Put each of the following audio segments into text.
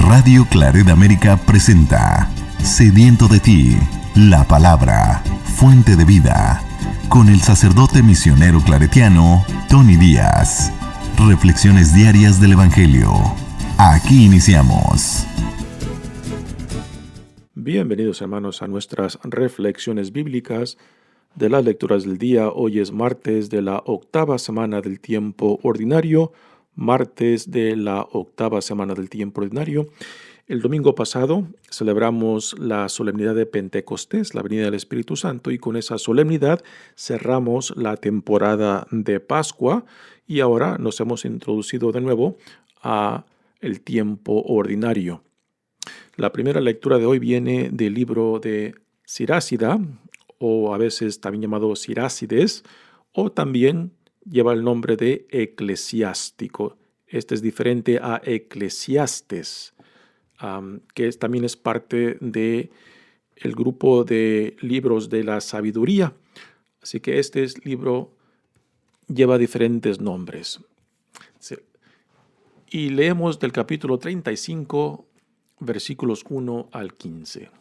Radio Claret América presenta Sediento de ti, la palabra, fuente de vida, con el sacerdote misionero claretiano Tony Díaz. Reflexiones diarias del Evangelio. Aquí iniciamos. Bienvenidos, hermanos, a nuestras reflexiones bíblicas de las lecturas del día. Hoy es martes de la octava semana del tiempo ordinario. El domingo pasado celebramos la solemnidad de Pentecostés, la venida del Espíritu Santo, y con esa solemnidad cerramos la temporada de Pascua y ahora nos hemos introducido de nuevo a el tiempo ordinario. La primera lectura de hoy viene del libro de Sirásida, o a veces también llamado Sirácides, o también lleva el nombre de Eclesiástico. Este es diferente a Eclesiastes, que también es parte del grupo de libros de la sabiduría. Así que este libro lleva diferentes nombres. Y leemos del capítulo 35, versículos 1 al 15.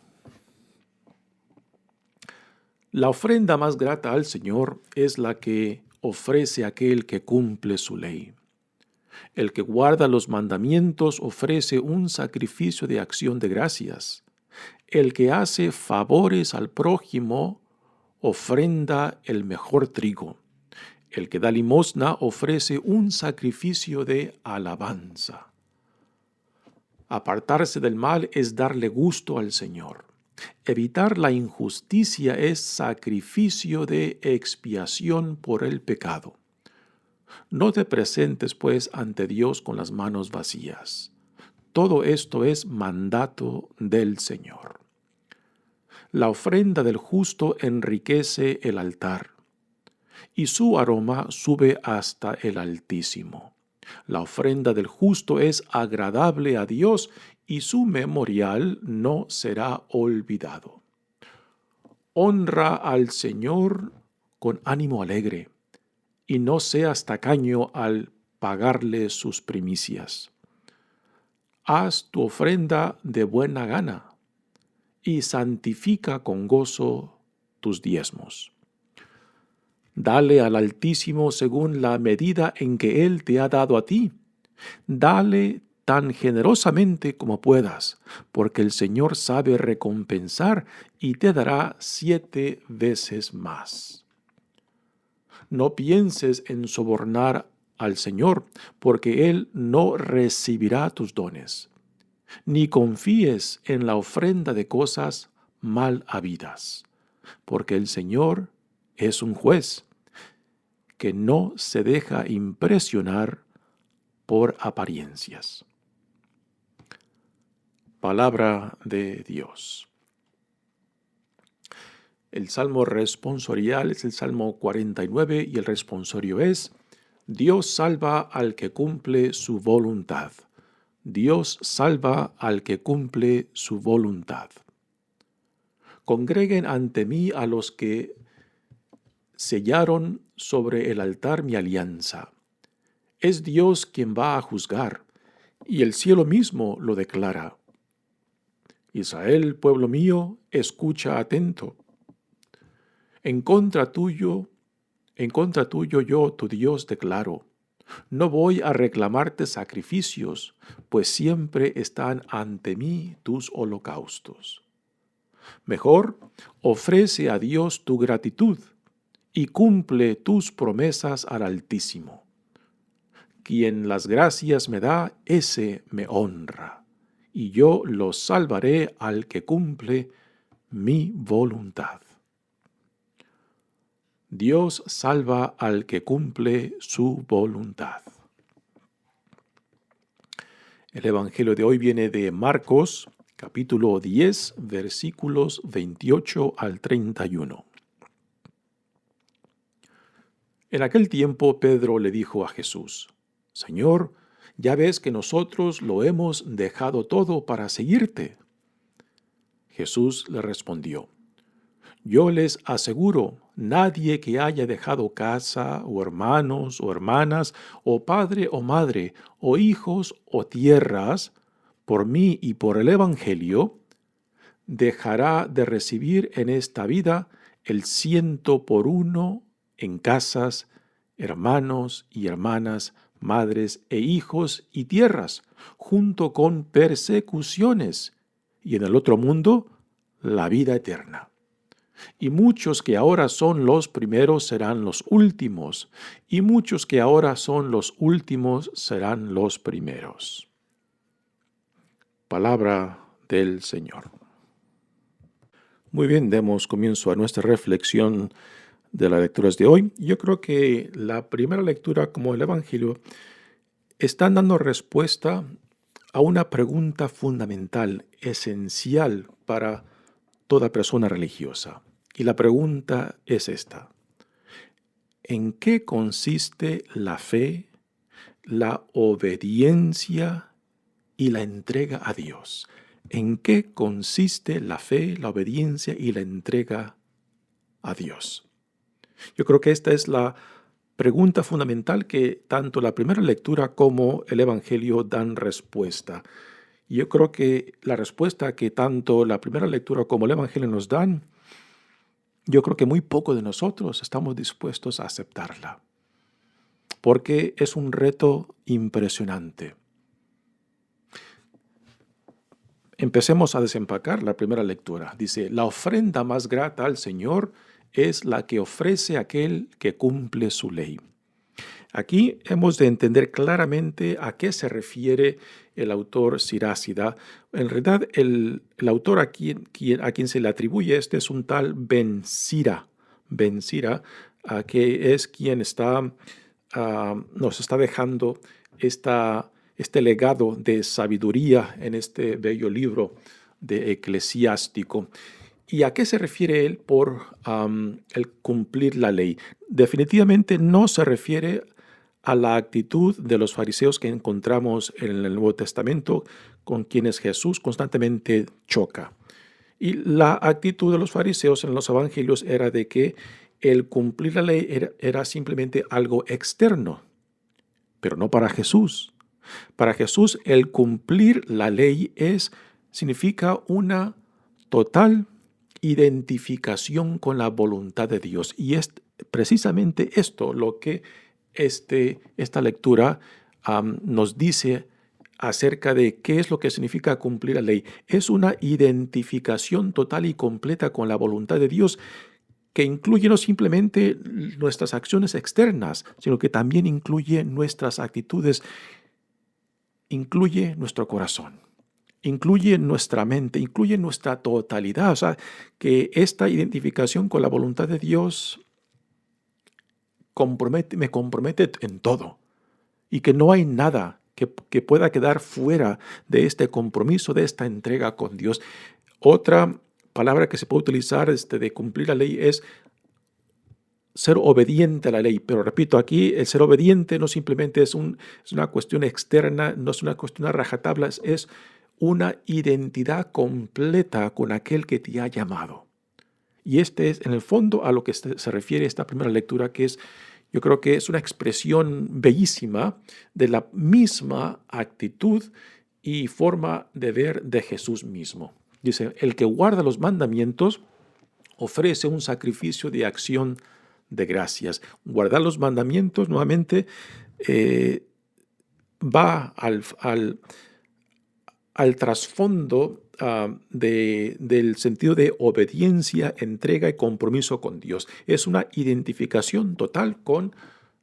La ofrenda más grata al Señor es la que ofrece aquel que cumple su ley. El que guarda los mandamientos ofrece un sacrificio de acción de gracias. El que hace favores al prójimo ofrenda el mejor trigo. El que da limosna ofrece un sacrificio de alabanza. Apartarse del mal es darle gusto al Señor. Evitar la injusticia es sacrificio de expiación por el pecado. No te presentes, pues, ante Dios con las manos vacías. Todo esto es mandato del Señor. La ofrenda del justo enriquece el altar, y su aroma sube hasta el Altísimo. La ofrenda del justo es agradable a Dios, y su memorial no será olvidado. Honra al Señor con ánimo alegre, y no seas tacaño al pagarle sus primicias. Haz tu ofrenda de buena gana, y santifica con gozo tus diezmos. Dale al Altísimo según la medida en que Él te ha dado a ti. Dale tan generosamente como puedas, porque el Señor sabe recompensar y te dará 7 veces más. No pienses en sobornar al Señor, porque Él no recibirá tus dones. Ni confíes en la ofrenda de cosas mal habidas, porque el Señor es un juez que no se deja impresionar por apariencias. Palabra de Dios. El salmo responsorial es el Salmo 49 y el responsorio es: Dios salva al que cumple su voluntad. Dios salva al que cumple su voluntad. Congreguen ante mí a los que sellaron sobre el altar mi alianza. Es Dios quien va a juzgar, y el cielo mismo lo declara. Israel, pueblo mío, escucha atento. En contra tuyo yo, tu Dios, declaro. No voy a reclamarte sacrificios, pues siempre están ante mí tus holocaustos. Mejor, ofrece a Dios tu gratitud y cumple tus promesas al Altísimo. Quien las gracias me da, ese me honra, y yo lo salvaré al que cumple mi voluntad. Dios salva al que cumple su voluntad. El Evangelio de hoy viene de Marcos, capítulo 10, versículos 28 al 31. En aquel tiempo Pedro le dijo a Jesús: Señor, ya ves que nosotros lo hemos dejado todo para seguirte. Jesús le respondió: Yo les aseguro, nadie que haya dejado casa, o hermanos, o hermanas, o padre o madre, o hijos o tierras, por mí y por el Evangelio, dejará de recibir en esta vida el 100 por 1 en casas, hermanos y hermanas, madres e hijos y tierras, junto con persecuciones, y en el otro mundo, la vida eterna. Y muchos que ahora son los primeros serán los últimos, y muchos que ahora son los últimos serán los primeros. Palabra del Señor. Muy bien, demos comienzo a nuestra reflexión de las lecturas de hoy. Yo creo que la primera lectura, como el Evangelio, están dando respuesta a una pregunta fundamental, esencial para toda persona religiosa. Y la pregunta es esta: ¿en qué consiste la fe, la obediencia y la entrega a Dios? ¿En qué consiste la fe, la obediencia y la entrega a Dios? Yo creo que esta es la pregunta fundamental que tanto la primera lectura como el Evangelio dan respuesta. Y yo creo que la respuesta que tanto la primera lectura como el Evangelio nos dan, yo creo que muy poco de nosotros estamos dispuestos a aceptarla, porque es un reto impresionante. Empecemos a desempacar la primera lectura. Dice: la ofrenda más grata al Señor es la que ofrece aquel que cumple su ley. Aquí hemos de entender claramente a qué se refiere el autor Sirácida. En realidad, el autor a quien se le atribuye es un tal Ben Sira, que es quien nos está dejando este legado de sabiduría en este bello libro de Eclesiástico. ¿Y a qué se refiere él por el cumplir la ley? Definitivamente no se refiere a la actitud de los fariseos que encontramos en el Nuevo Testamento, con quienes Jesús constantemente choca. Y la actitud de los fariseos en los evangelios era de que el cumplir la ley era simplemente algo externo, pero no para Jesús. Para Jesús, el cumplir la ley significa una total identificación con la voluntad de Dios. Y es precisamente esto lo que esta lectura nos dice acerca de qué es lo que significa cumplir la ley. Es una identificación total y completa con la voluntad de Dios, que incluye no simplemente nuestras acciones externas, sino que también incluye nuestras actitudes, incluye nuestro corazón, incluye nuestra mente, incluye nuestra totalidad. O sea, que esta identificación con la voluntad de Dios me compromete en todo, y que no hay nada que pueda quedar fuera de este compromiso, de esta entrega con Dios. Otra palabra que se puede utilizar de cumplir la ley es ser obediente a la ley. Pero repito, aquí el ser obediente no simplemente es una cuestión externa, no es una cuestión a rajatabla, es una identidad completa con aquel que te ha llamado. Y este es, en el fondo, a lo que se refiere esta primera lectura, que yo creo que es una expresión bellísima de la misma actitud y forma de ver de Jesús mismo. Dice: el que guarda los mandamientos ofrece un sacrificio de acción de gracias. Guardar los mandamientos, nuevamente, va al trasfondo del sentido de obediencia, entrega y compromiso con Dios. Es una identificación total con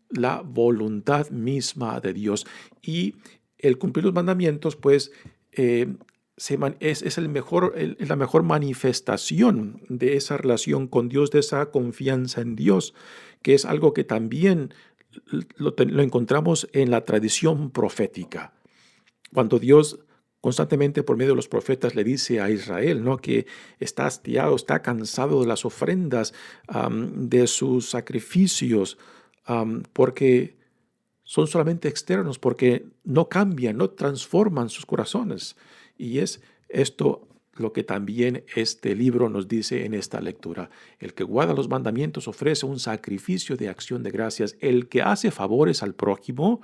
la voluntad misma de Dios. Y el cumplir los mandamientos, pues, es la mejor manifestación de esa relación con Dios, de esa confianza en Dios, que es algo que también lo encontramos en la tradición profética. Cuando Dios constantemente por medio de los profetas le dice a Israel, ¿no?, que está hastiado, está cansado de las ofrendas, de sus sacrificios, porque son solamente externos, porque no cambian, no transforman sus corazones. Y es esto lo que también este libro nos dice en esta lectura. El que guarda los mandamientos ofrece un sacrificio de acción de gracias. El que hace favores al prójimo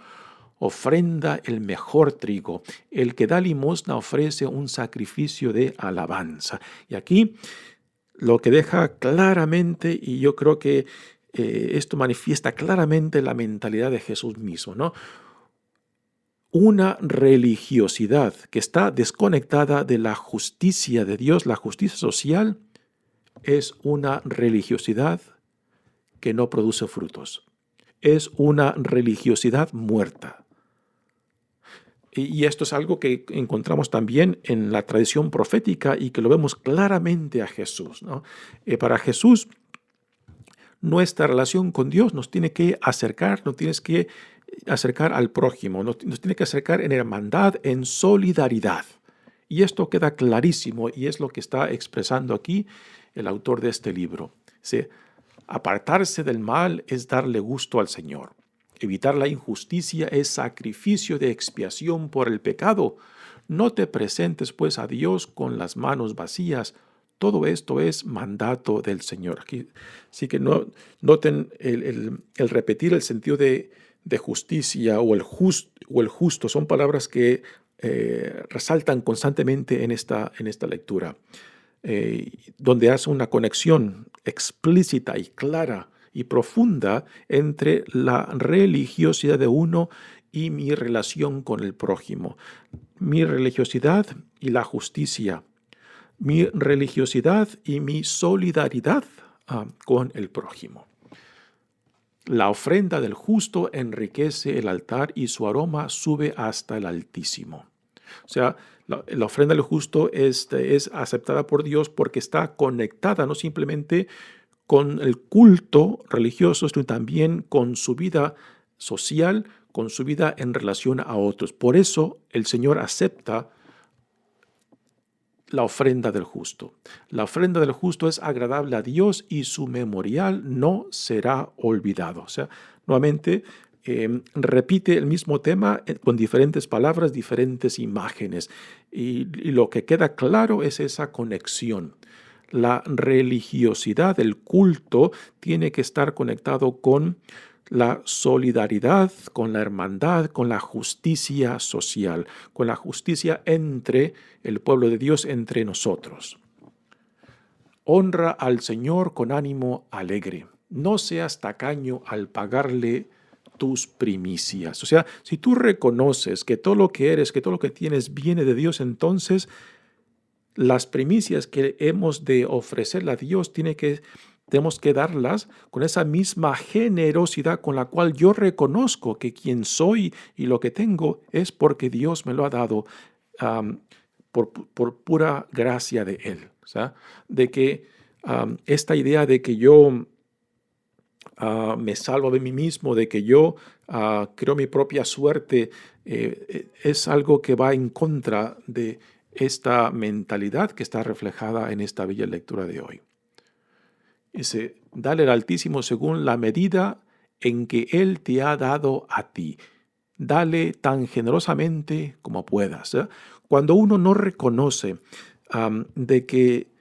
ofrenda el mejor trigo. El que da limosna ofrece un sacrificio de alabanza. Y aquí lo que deja claramente, y yo creo que esto manifiesta claramente la mentalidad de Jesús mismo, ¿no? Una religiosidad que está desconectada de la justicia de Dios, la justicia social, es una religiosidad que no produce frutos. Es una religiosidad muerta. Y esto es algo que encontramos también en la tradición profética y que lo vemos claramente a Jesús, ¿no? Para Jesús, nuestra relación con Dios nos tiene que acercar, nos tienes que acercar al prójimo, nos tiene que acercar en hermandad, en solidaridad. Y esto queda clarísimo y es lo que está expresando aquí el autor de este libro. ¿Sí? Apartarse del mal es darle gusto al Señor. Evitar la injusticia es sacrificio de expiación por el pecado. No te presentes pues a Dios con las manos vacías. Todo esto es mandato del Señor. Aquí sí que noten el repetir el sentido de justicia o el justo. Son palabras que resaltan constantemente en esta lectura, donde hace una conexión explícita y clara y profunda entre la religiosidad de uno y mi relación con el prójimo. Mi religiosidad y la justicia. Mi religiosidad y mi solidaridad con el prójimo. La ofrenda del justo enriquece el altar y su aroma sube hasta el Altísimo. O sea, la ofrenda del justo es aceptada por Dios porque está conectada no simplemente con el culto religioso, sino también con su vida social, con su vida en relación a otros. Por eso el Señor acepta la ofrenda del justo. La ofrenda del justo es agradable a Dios y su memorial no será olvidado. O sea, nuevamente repite el mismo tema con diferentes palabras, diferentes imágenes. Y lo que queda claro es esa conexión. La religiosidad, el culto, tiene que estar conectado con la solidaridad, con la hermandad, con la justicia social, con la justicia entre el pueblo de Dios, entre nosotros. Honra al Señor con ánimo alegre. No seas tacaño al pagarle tus primicias. O sea, si tú reconoces que todo lo que eres, que todo lo que tienes viene de Dios, entonces las primicias que hemos de ofrecerle a Dios tenemos que darlas con esa misma generosidad con la cual yo reconozco que quien soy y lo que tengo es porque Dios me lo ha dado por pura gracia de Él. O sea, de que esta idea de que yo me salvo de mí mismo, de que yo creo mi propia suerte, es algo que va en contra de esta mentalidad que está reflejada en esta bella lectura de hoy. Dice, dale al Altísimo según la medida en que Él te ha dado a ti. Dale tan generosamente como puedas. Cuando uno no reconoce de que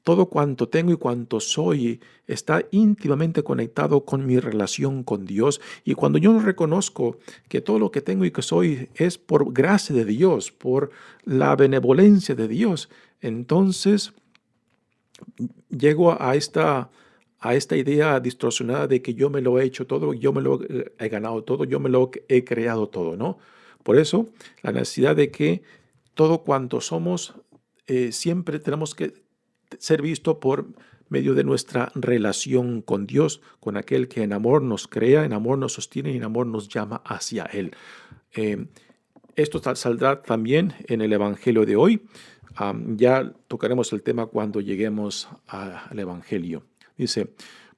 todo cuanto tengo y cuanto soy está íntimamente conectado con mi relación con Dios. Y cuando yo no reconozco que todo lo que tengo y que soy es por gracia de Dios, por la benevolencia de Dios, entonces llego a esta idea distorsionada de que yo me lo he hecho todo, yo me lo he ganado todo, yo me lo he creado todo, ¿no? Por eso, la necesidad de que todo cuanto somos, siempre tenemos que ser visto por medio de nuestra relación con Dios, con aquel que en amor nos crea, en amor nos sostiene y en amor nos llama hacia Él. Esto saldrá también en el Evangelio de hoy. Ya tocaremos el tema cuando lleguemos al Evangelio. Dice,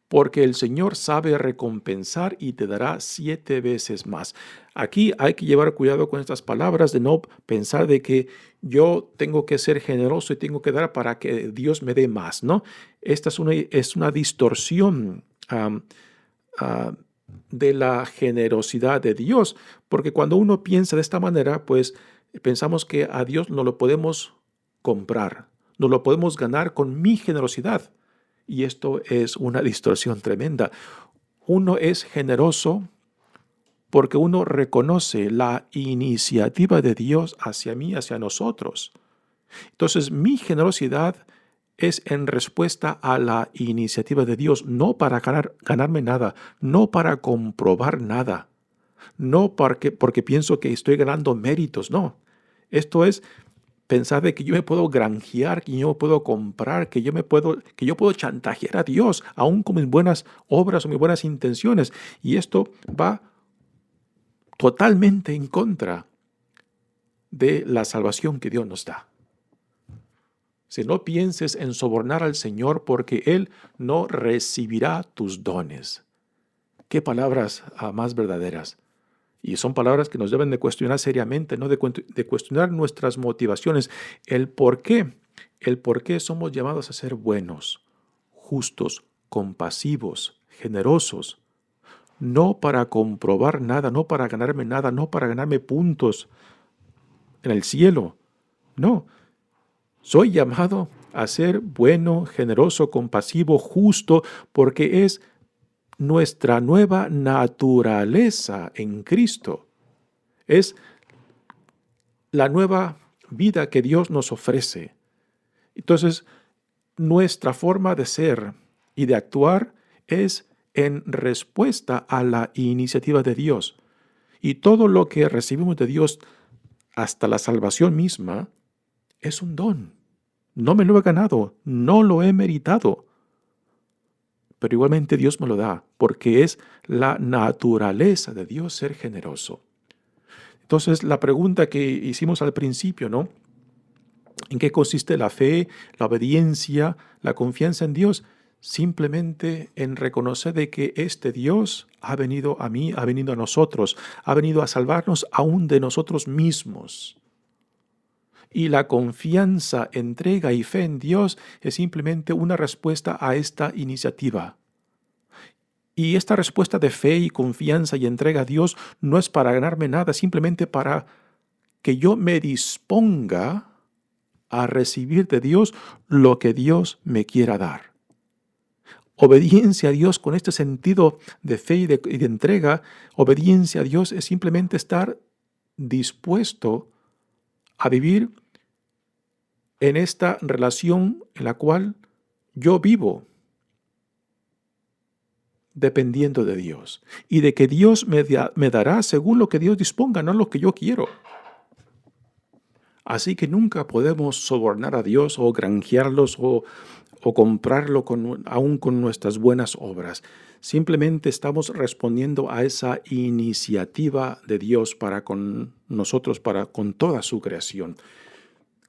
porque el Señor sabe recompensar y te dará 7 veces más. Aquí hay que llevar cuidado con estas palabras de no pensar de que yo tengo que ser generoso y tengo que dar para que Dios me dé más, ¿no? Esta es una distorsión de la generosidad de Dios, porque cuando uno piensa de esta manera, pues pensamos que a Dios no lo podemos comprar, no lo podemos ganar con mi generosidad. Y esto es una distorsión tremenda. Uno es generoso porque uno reconoce la iniciativa de Dios hacia mí, hacia nosotros. Entonces, mi generosidad es en respuesta a la iniciativa de Dios, no para ganarme nada, no para comprobar nada, no porque pienso que estoy ganando méritos, no. Esto es pensar de que yo me puedo granjear, que yo puedo comprar, que yo puedo chantajear a Dios, aún con mis buenas obras o mis buenas intenciones. Y esto va totalmente en contra de la salvación que Dios nos da. Si no pienses en sobornar al Señor, porque Él no recibirá tus dones. Qué palabras más verdaderas. Y son palabras que nos deben de cuestionar seriamente, ¿no? De cuestionar nuestras motivaciones, el por qué somos llamados a ser buenos, justos, compasivos, generosos, no para comprobar nada, no para ganarme nada, no para ganarme puntos en el cielo, no. Soy llamado a ser bueno, generoso, compasivo, justo, porque es nuestra nueva naturaleza en Cristo. Es la nueva vida que Dios nos ofrece. Entonces, nuestra forma de ser y de actuar es en respuesta a la iniciativa de Dios. Y todo lo que recibimos de Dios, hasta la salvación misma, es un don. No me lo he ganado, no lo he meritado. Pero igualmente Dios me lo da, porque es la naturaleza de Dios ser generoso. Entonces, la pregunta que hicimos al principio, ¿no? ¿En qué consiste la fe, la obediencia, la confianza en Dios? Simplemente en reconocer de que este Dios ha venido a mí, ha venido a nosotros, ha venido a salvarnos aún de nosotros mismos. Y la confianza, entrega y fe en Dios es simplemente una respuesta a esta iniciativa. Y esta respuesta de fe y confianza y entrega a Dios no es para ganarme nada, simplemente para que yo me disponga a recibir de Dios lo que Dios me quiera dar. Obediencia a Dios con este sentido de fe y de entrega, obediencia a Dios es simplemente estar dispuesto a vivir en esta relación en la cual yo vivo dependiendo de Dios y de que Dios me dará según lo que Dios disponga, no lo que yo quiero. Así que nunca podemos sobornar a Dios o granjearlos o comprarlo aún con nuestras buenas obras. Simplemente estamos respondiendo a esa iniciativa de Dios para con nosotros, para con toda su creación.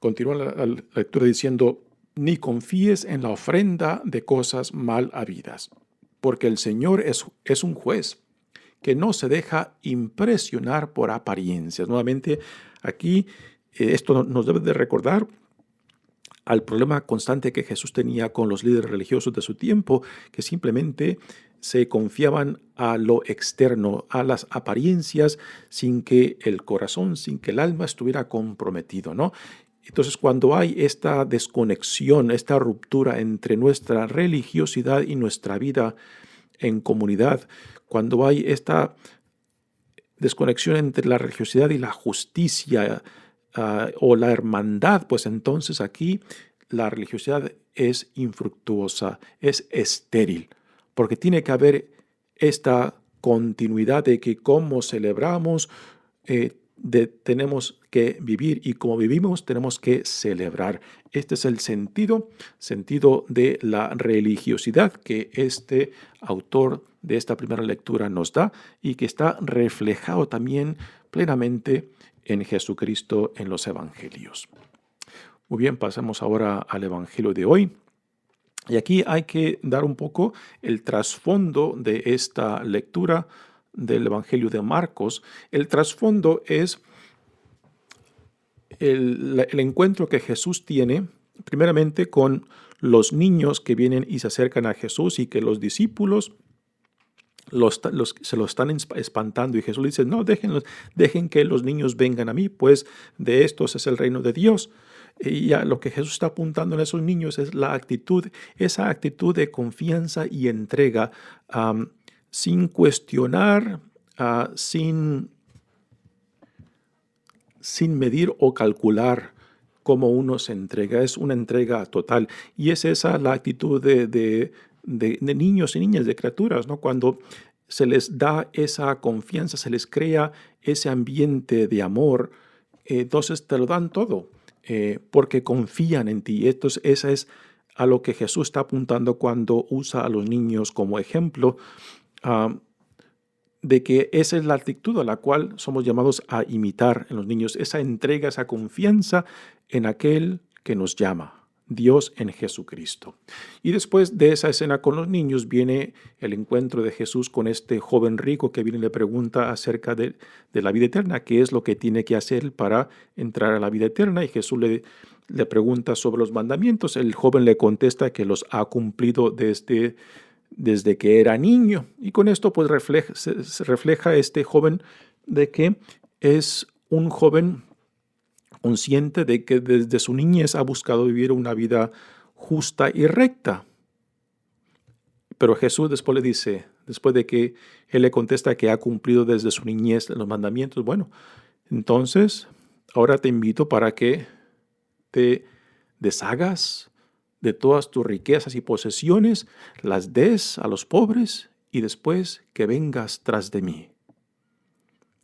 Continúa la lectura diciendo, ni confíes en la ofrenda de cosas mal habidas, porque el Señor es un juez que no se deja impresionar por apariencias. Nuevamente, aquí esto nos debe de recordar al problema constante que Jesús tenía con los líderes religiosos de su tiempo, que simplemente se confiaban a lo externo, a las apariencias, sin que el corazón, sin que el alma estuviera comprometido, ¿no? Entonces, cuando hay esta desconexión, esta ruptura entre nuestra religiosidad y nuestra vida en comunidad, cuando hay esta desconexión entre la religiosidad y la justicia o la hermandad, pues entonces aquí la religiosidad es infructuosa, es estéril, porque tiene que haber esta continuidad de que como celebramos, tenemos que vivir y como vivimos tenemos que celebrar. Este es el sentido de la religiosidad que este autor de esta primera lectura nos da y que está reflejado también plenamente en Jesucristo en los evangelios. Muy bien, pasamos ahora al evangelio de hoy. Y aquí hay que dar un poco el trasfondo de esta lectura del Evangelio de Marcos. El trasfondo es el encuentro que Jesús tiene, primeramente con los niños que vienen y se acercan a Jesús y que los discípulos se lo están espantando. Y Jesús le dice, no, dejen que los niños vengan a mí, pues de estos es el reino de Dios. Y ya lo que Jesús está apuntando en esos niños es esa actitud de confianza y entrega, sin cuestionar sin medir o calcular cómo uno se entrega. Es una entrega total. Y es esa la actitud de niños y niñas, de criaturas, ¿no? Cuando se les da esa confianza, se les crea ese ambiente de amor, entonces te lo dan todo, porque confían en ti. Entonces, esa es a lo que Jesús está apuntando cuando usa a los niños como ejemplo, de que esa es la actitud a la cual somos llamados a imitar en los niños, esa entrega, esa confianza en aquel que nos llama, Dios en Jesucristo. Y después de esa escena con los niños viene el encuentro de Jesús con este joven rico que viene y le pregunta acerca de la vida eterna, qué es lo que tiene que hacer para entrar a la vida eterna, y Jesús le pregunta sobre los mandamientos. El joven le contesta que los ha cumplido desde que era niño. Y con esto pues se refleja este joven de que es un joven consciente de que desde su niñez ha buscado vivir una vida justa y recta. Pero Jesús después le dice, después de que él le contesta que ha cumplido desde su niñez los mandamientos, bueno, entonces ahora te invito para que te deshagas de todas tus riquezas y posesiones, las des a los pobres y después que vengas tras de mí.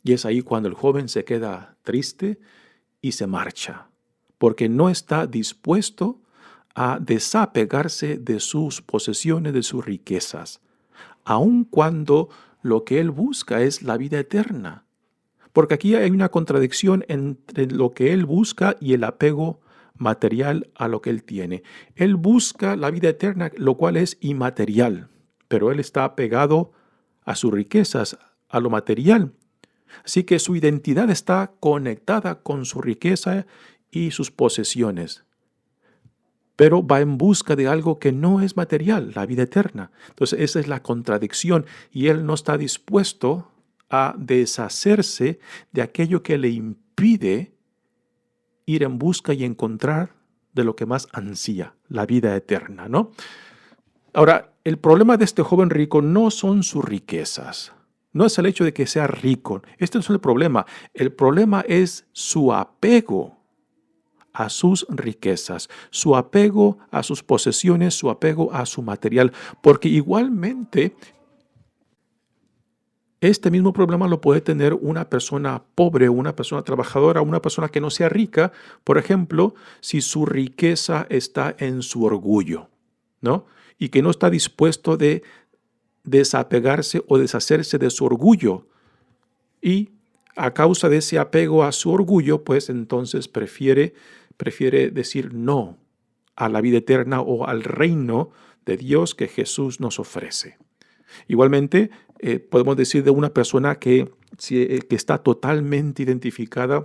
Y es ahí cuando el joven se queda triste y se marcha, porque no está dispuesto a desapegarse de sus posesiones, de sus riquezas, aun cuando lo que él busca es la vida eterna. Porque aquí hay una contradicción entre lo que él busca y el apego material a lo que él tiene. Él busca la vida eterna, lo cual es inmaterial, pero él está apegado a sus riquezas, a lo material. Así que su identidad está conectada con su riqueza y sus posesiones, pero va en busca de algo que no es material, la vida eterna. Entonces esa es la contradicción, y él no está dispuesto a deshacerse de aquello que le impide ir en busca y encontrar de lo que más ansía, la vida eterna, ¿no? Ahora, el problema de este joven rico no son sus riquezas, no es el hecho de que sea rico. Este no es el problema. El problema es su apego a sus riquezas, su apego a sus posesiones, su apego a su material, porque igualmente este mismo problema lo puede tener una persona pobre, una persona trabajadora, una persona que no sea rica, por ejemplo, si su riqueza está en su orgullo, ¿no? Y que no está dispuesto de desapegarse o deshacerse de su orgullo. Y a causa de ese apego a su orgullo, pues entonces prefiere decir no a la vida eterna o al reino de Dios que Jesús nos ofrece. Igualmente, podemos decir de una persona que está totalmente identificada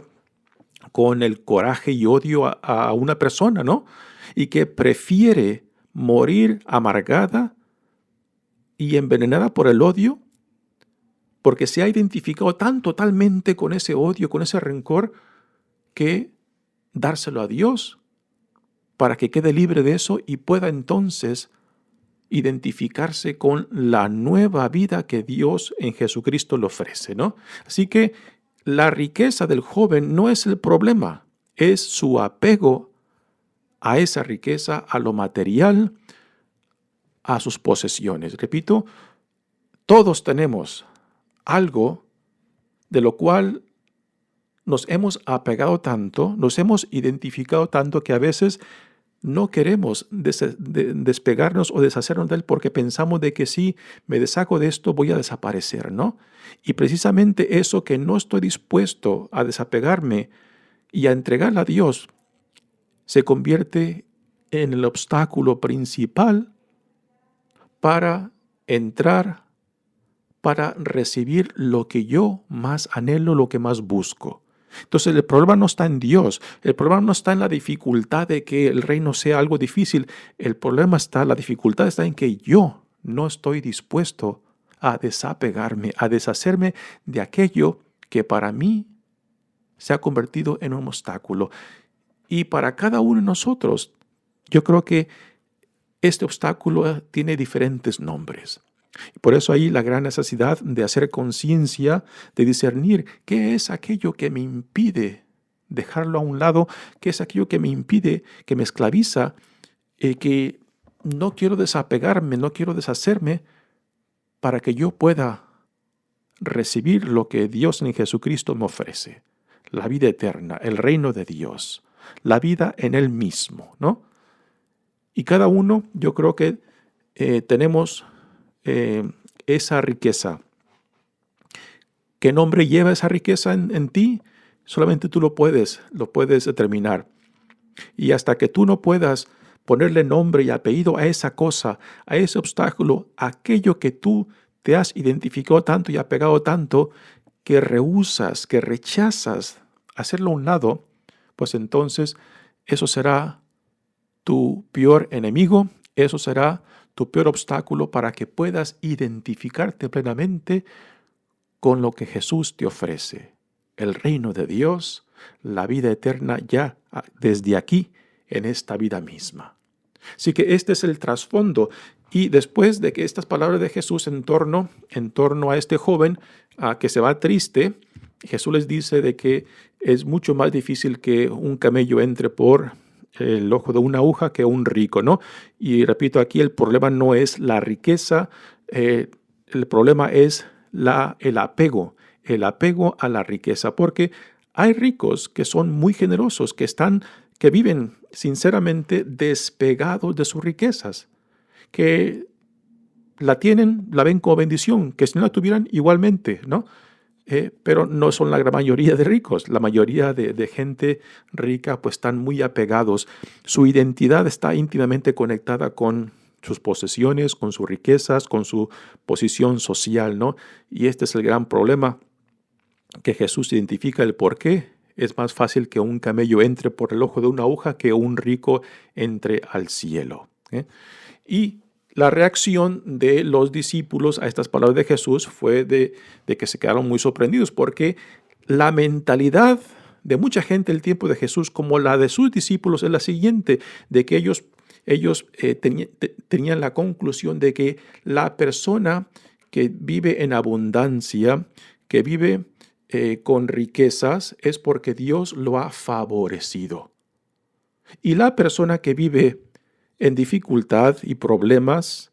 con el coraje y odio a una persona, ¿no? Y que prefiere morir amargada y envenenada por el odio, porque se ha identificado tan totalmente con ese odio, con ese rencor, que dárselo a Dios para que quede libre de eso y pueda entonces identificarse con la nueva vida que Dios en Jesucristo le ofrece, ¿no? Así que la riqueza del joven no es el problema, es su apego a esa riqueza, a lo material, a sus posesiones. Repito, todos tenemos algo de lo cual nos hemos apegado tanto, nos hemos identificado tanto que a veces no queremos despegarnos o deshacernos de él porque pensamos de que si me deshago de esto voy a desaparecer, ¿no? Y precisamente eso que no estoy dispuesto a desapegarme y a entregarle a Dios se convierte en el obstáculo principal para entrar, para recibir lo que yo más anhelo, lo que más busco. Entonces el problema no está en Dios, el problema no está en la dificultad de que el reino sea algo difícil, la dificultad está en que yo no estoy dispuesto a desapegarme, a deshacerme de aquello que para mí se ha convertido en un obstáculo. Y para cada uno de nosotros, yo creo que este obstáculo tiene diferentes nombres. Por eso hay la gran necesidad de hacer conciencia, de discernir qué es aquello que me impide dejarlo a un lado, qué es aquello que me impide, que me esclaviza, que no quiero desapegarme, no quiero deshacerme para que yo pueda recibir lo que Dios en Jesucristo me ofrece, la vida eterna, el reino de Dios, la vida en Él mismo, ¿no? Y cada uno, yo creo que tenemos esa riqueza. ¿Qué nombre lleva esa riqueza en ti? Solamente tú lo puedes determinar. Y hasta que tú no puedas ponerle nombre y apellido a esa cosa, a ese obstáculo, a aquello que tú te has identificado tanto y apegado tanto, que rehusas, que rechazas hacerlo a un lado, pues entonces eso será tu peor enemigo, eso será tu peor obstáculo para que puedas identificarte plenamente con lo que Jesús te ofrece, el reino de Dios, la vida eterna ya desde aquí, en esta vida misma. Así que este es el trasfondo. Y después de que estas palabras de Jesús en torno a este joven que se va triste, Jesús les dice de que es mucho más difícil que un camello entre por el ojo de una aguja que un rico, ¿no? Y repito, aquí el problema no es la riqueza, el problema es el apego a la riqueza, porque hay ricos que son muy generosos, que viven sinceramente despegados de sus riquezas, que la tienen, la ven como bendición, que si no la tuvieran igualmente, ¿no? Pero no son la gran mayoría de ricos. La mayoría de gente rica pues están muy apegados. Su identidad está íntimamente conectada con sus posesiones, con sus riquezas, con su posición social, ¿no? Y este es el gran problema que Jesús identifica el por qué. Es más fácil que un camello entre por el ojo de una aguja que un rico entre al cielo. Y la reacción de los discípulos a estas palabras de Jesús fue de que se quedaron muy sorprendidos, porque la mentalidad de mucha gente el tiempo de Jesús, como la de sus discípulos, es la siguiente, de que ellos tenían la conclusión de que la persona que vive en abundancia, que vive con riquezas, es porque Dios lo ha favorecido. Y la persona que vive en dificultad y problemas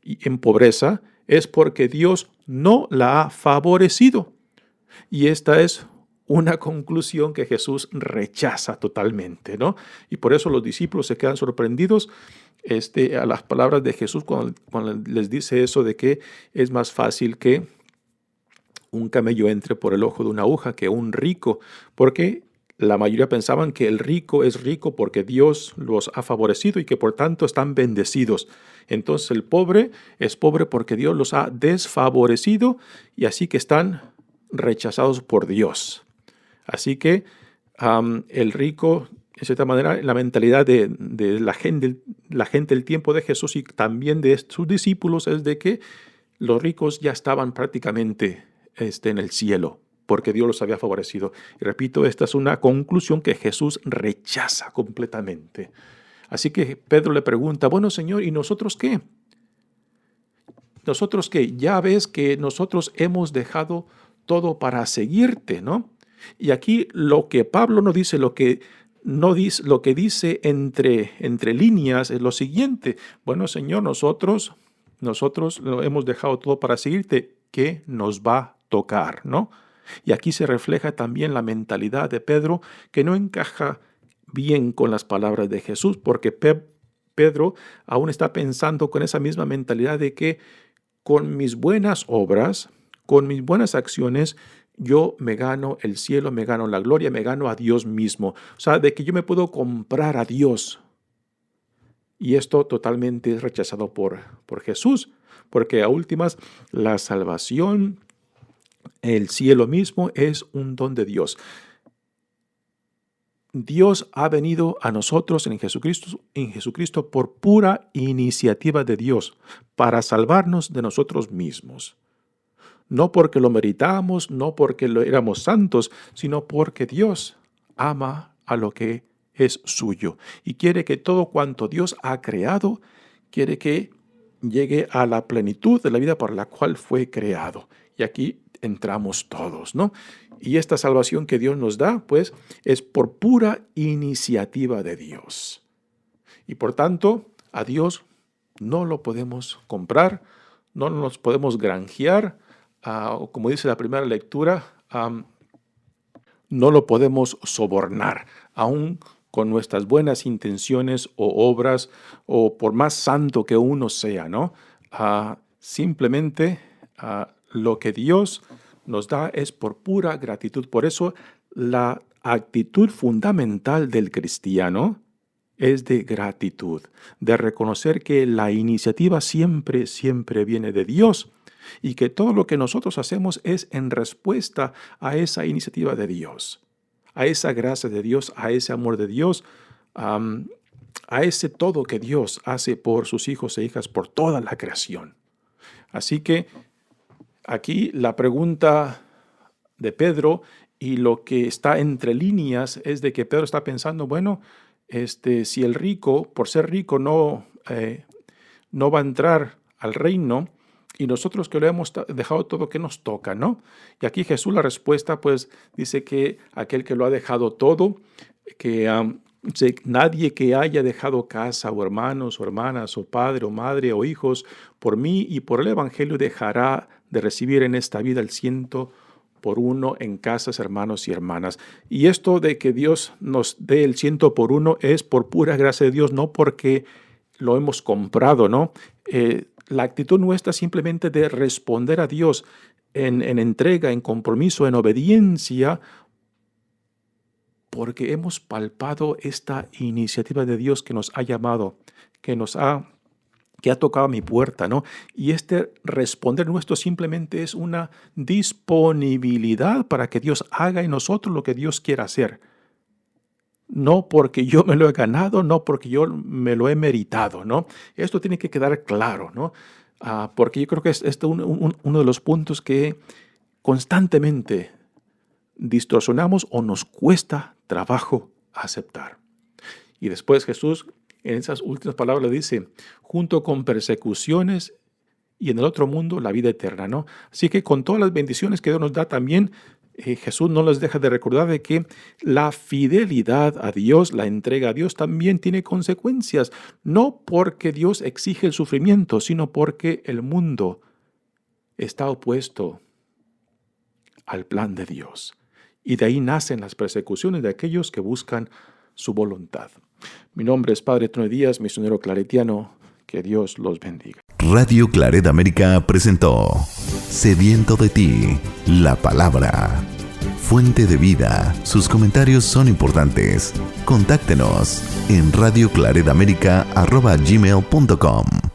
y en pobreza es porque Dios no la ha favorecido. Y esta es una conclusión que Jesús rechaza totalmente, ¿no? Y por eso los discípulos se quedan sorprendidos a las palabras de Jesús cuando les dice eso de que es más fácil que un camello entre por el ojo de una aguja que un rico, porque la mayoría pensaban que el rico es rico porque Dios los ha favorecido y que por tanto están bendecidos. Entonces el pobre es pobre porque Dios los ha desfavorecido y así que están rechazados por Dios. Así que el rico, de cierta manera, la mentalidad de la gente del tiempo de Jesús y también de sus discípulos es de que los ricos ya estaban prácticamente en el cielo, porque Dios los había favorecido. Y repito, esta es una conclusión que Jesús rechaza completamente. Así que Pedro le pregunta, bueno, Señor, ¿y nosotros qué? ¿Nosotros qué? Ya ves que nosotros hemos dejado todo para seguirte, ¿no? Y aquí lo que Pablo no dice, lo que dice entre líneas es lo siguiente. Bueno, Señor, nosotros lo hemos dejado todo para seguirte. ¿Qué nos va a tocar, no? Y aquí se refleja también la mentalidad de Pedro, que no encaja bien con las palabras de Jesús, porque Pedro aún está pensando con esa misma mentalidad de que con mis buenas obras, con mis buenas acciones, yo me gano el cielo, me gano la gloria, me gano a Dios mismo. O sea, de que yo me puedo comprar a Dios. Y esto totalmente es rechazado por Jesús, porque a últimas la salvación, el cielo mismo es un don de Dios. Dios ha venido a nosotros en Jesucristo por pura iniciativa de Dios, para salvarnos de nosotros mismos. No porque lo meritamos, no porque éramos santos, sino porque Dios ama a lo que es suyo y quiere que todo cuanto Dios ha creado, quiere que llegue a la plenitud de la vida para la cual fue creado. Y aquí entramos todos, ¿no? Y esta salvación que Dios nos da, pues, es por pura iniciativa de Dios. Y por tanto, a Dios no lo podemos comprar, no nos podemos granjear, o como dice la primera lectura, no lo podemos sobornar, aún con nuestras buenas intenciones o obras, o por más santo que uno sea, ¿no? Simplemente lo que Dios nos da es por pura gratitud. Por eso la actitud fundamental del cristiano es de gratitud, de reconocer que la iniciativa siempre viene de Dios y que todo lo que nosotros hacemos es en respuesta a esa iniciativa de Dios, a esa gracia de Dios, a ese amor de Dios, a ese todo que Dios hace por sus hijos e hijas, por toda la creación. Así que aquí la pregunta de Pedro y lo que está entre líneas es de que Pedro está pensando, bueno, si el rico, por ser rico, no va a entrar al reino, y nosotros que lo hemos dejado todo, ¿qué nos toca, no? Y aquí Jesús, la respuesta, pues, dice que aquel que lo ha dejado todo, que nadie que haya dejado casa o hermanos o hermanas o padre o madre o hijos por mí y por el evangelio dejará de recibir en esta vida el 100 por 1 en casas, hermanos y hermanas. Y esto de que Dios nos dé el 100 por 1 es por pura gracia de Dios, no porque lo hemos comprado, ¿no? La actitud nuestra simplemente de responder a Dios en entrega, en compromiso, en obediencia, porque hemos palpado esta iniciativa de Dios que nos ha llamado, que ha tocado mi puerta, ¿no? Y responder nuestro simplemente es una disponibilidad para que Dios haga en nosotros lo que Dios quiera hacer. No porque yo me lo he ganado, no porque yo me lo he meritado, ¿no? Esto tiene que quedar claro, ¿no? Porque yo creo que es uno de los puntos que constantemente distorsionamos o nos cuesta trabajo aceptar. Y después Jesús, en esas últimas palabras, dice, junto con persecuciones y en el otro mundo la vida eterna, ¿no? Así que con todas las bendiciones que Dios nos da también, Jesús no les deja de recordar de que la fidelidad a Dios, la entrega a Dios también tiene consecuencias, no porque Dios exige el sufrimiento, sino porque el mundo está opuesto al plan de Dios. Y de ahí nacen las persecuciones de aquellos que buscan su voluntad. Mi nombre es Padre Tony Díaz, misionero claretiano. Que Dios los bendiga. Radio Claret América presentó Sediento de ti, la palabra. Fuente de vida. Sus comentarios son importantes. Contáctenos en radioclaretamerica@gmail.com.